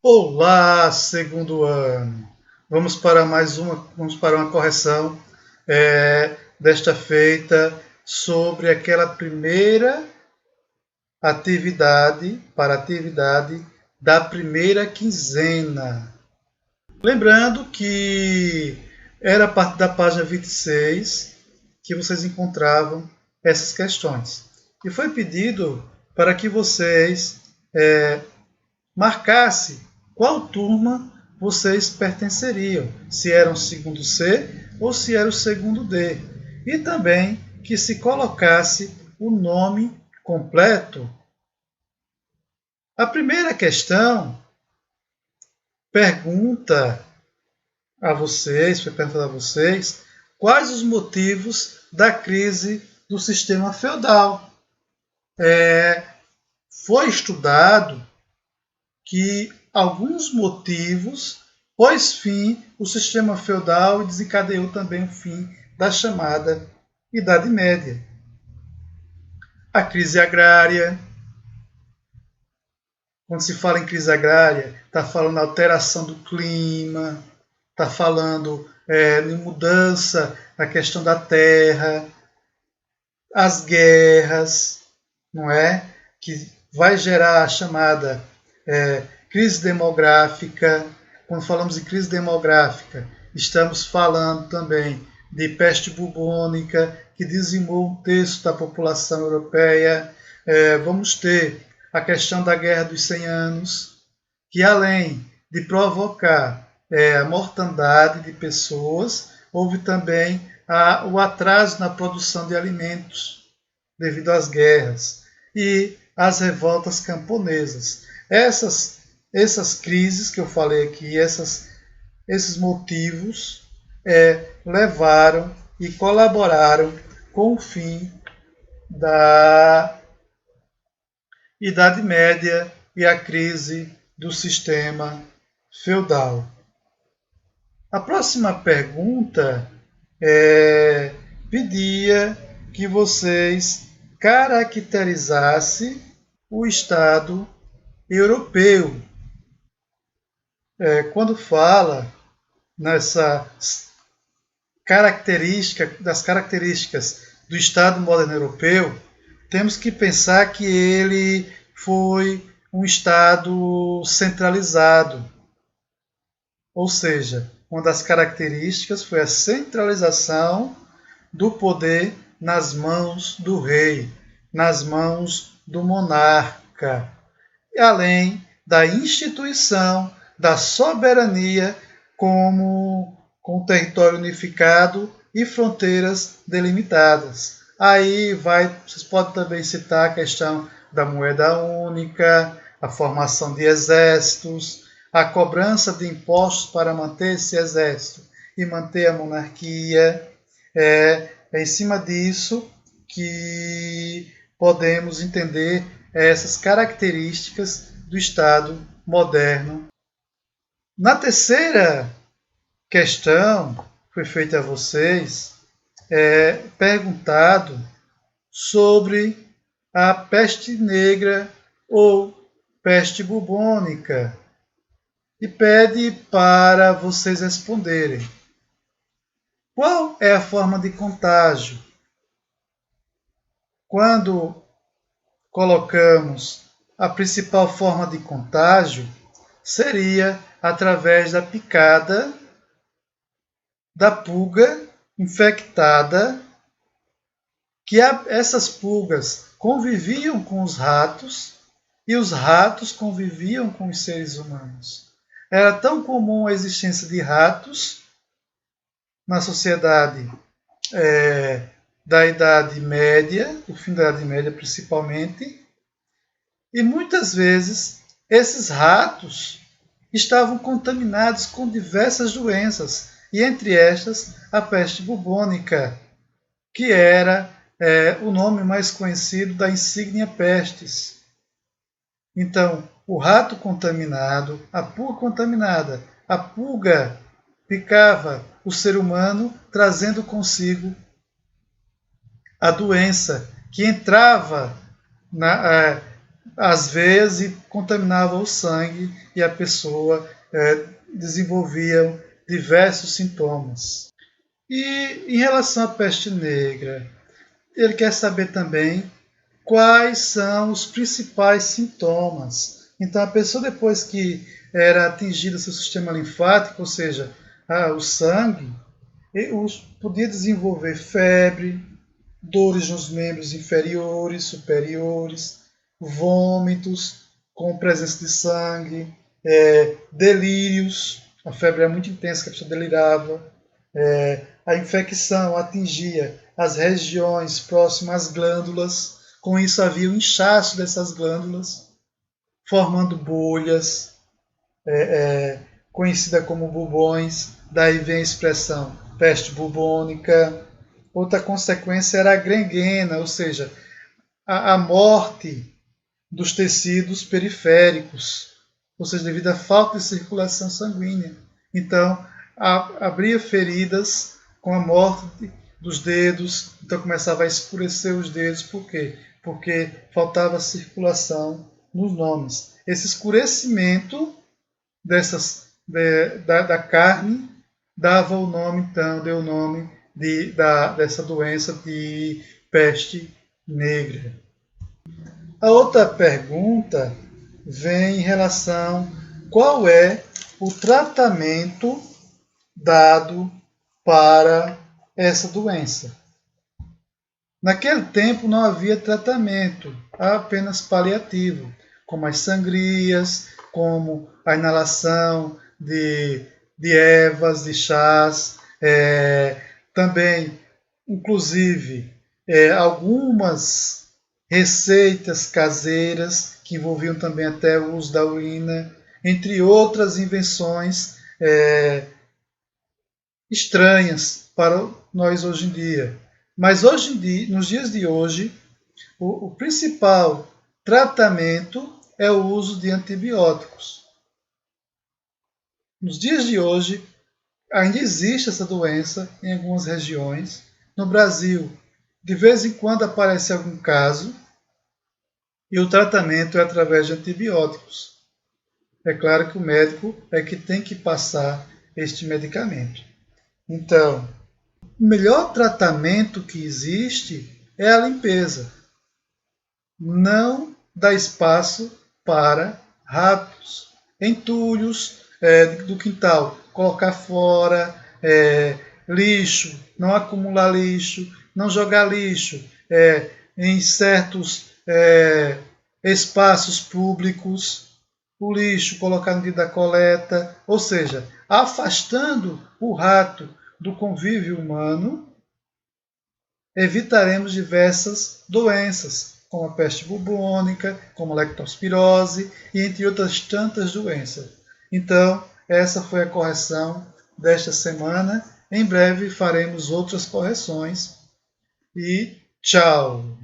Olá, segundo ano. Vamos para uma correção desta feita sobre aquela primeira atividade, para a atividade da primeira quinzena. Lembrando que era a partir da página 26 que vocês encontravam essas questões. E foi pedido para que vocês marcassem qual turma vocês pertenceriam, se era o segundo C ou se era o segundo D. E também que se colocasse o nome completo. A primeira questão pergunta a vocês, foi perguntada a vocês, quais os motivos da crise do sistema feudal. Foi estudado que alguns motivos pôs fim o sistema feudal e desencadeou também o fim da chamada Idade Média. A crise agrária. Quando se fala em crise agrária, está falando da alteração do clima, está falando de mudança na questão da terra, as guerras, não é? Que vai gerar a chamada crise demográfica. Quando falamos de crise demográfica, estamos falando também de peste bubônica, que dizimou um terço da população europeia. Vamos ter a questão da Guerra dos 100 Anos, que além de provocar a mortandade de pessoas, houve também o atraso na produção de alimentos devido às guerras e às revoltas camponesas. Essas crises que eu falei aqui, esses motivos levaram e colaboraram com o fim da Idade Média e a crise do sistema feudal. A próxima pergunta pedia que vocês caracterizassem o Estado europeu. Quando fala das características do Estado moderno europeu, temos que pensar que ele foi um Estado centralizado. Ou seja, uma das características foi a centralização do poder nas mãos do rei, nas mãos do monarca, e além da instituição da soberania com território unificado e fronteiras delimitadas. Aí vocês podem também citar a questão da moeda única, a formação de exércitos, a cobrança de impostos para manter esse exército e manter a monarquia. É em cima disso que podemos entender essas características do Estado moderno. Na terceira questão, foi feita a vocês, perguntado sobre a peste negra ou peste bubônica e pede para vocês responderem. Qual é a forma de contágio? Quando colocamos a principal forma de contágio, seria através da picada da pulga infectada, que essas pulgas conviviam com os ratos e os ratos conviviam com os seres humanos. Era tão comum a existência de ratos na sociedade da Idade Média, do fim da Idade Média principalmente, e muitas vezes esses ratos estavam contaminados com diversas doenças, e entre estas a peste bubônica, que era o nome mais conhecido da insígnia pestis. Então, o rato contaminado, a pulga contaminada, a pulga picava o ser humano, trazendo consigo a doença que entrava as veias e contaminava o sangue e a pessoa desenvolvia diversos sintomas. E em relação à peste negra, ele quer saber também quais são os principais sintomas. Então, a pessoa, depois que era atingida seu sistema linfático, ou seja, o sangue, podia desenvolver febre, dores nos membros inferiores, superiores, vômitos com presença de sangue, delírios, a febre era muito intensa, que a pessoa delirava, a infecção atingia as regiões próximas às glândulas, com isso havia um inchaço dessas glândulas, formando bolhas, conhecida como bubões, daí vem a expressão peste bubônica. Outra consequência era a gangrena, ou seja, a morte dos tecidos periféricos, ou seja, devido à falta de circulação sanguínea. Então, abria feridas com a morte dos dedos, então começava a escurecer os dedos. Por quê? Porque faltava circulação nos nomes. Esse escurecimento da carne dava o nome, então, deu o nome dessa doença de peste negra. A outra pergunta vem em relação qual é o tratamento dado para essa doença. Naquele tempo não havia tratamento, apenas paliativo, como as sangrias, como a inalação de ervas, de chás, também, inclusive, algumas receitas caseiras que envolviam também até o uso da urina, entre outras invenções estranhas para nós hoje em dia. Mas hoje em dia, nos dias de hoje, o principal tratamento é o uso de antibióticos. Nos dias de hoje, ainda existe essa doença em algumas regiões. No Brasil, de vez em quando aparece algum caso e o tratamento é através de antibióticos. É claro que o médico é que tem que passar este medicamento. Então, o melhor tratamento que existe é a limpeza. Não dá espaço para ratos, entulhos do quintal, colocar fora, lixo, não acumular lixo, não jogar lixo em certos espaços públicos, o lixo colocar no dia da coleta, ou seja, afastando o rato do convívio humano, evitaremos diversas doenças, como a peste bubônica, como a leptospirose e entre outras tantas doenças. Então, essa foi a correção desta semana. Em breve faremos outras correções. E tchau!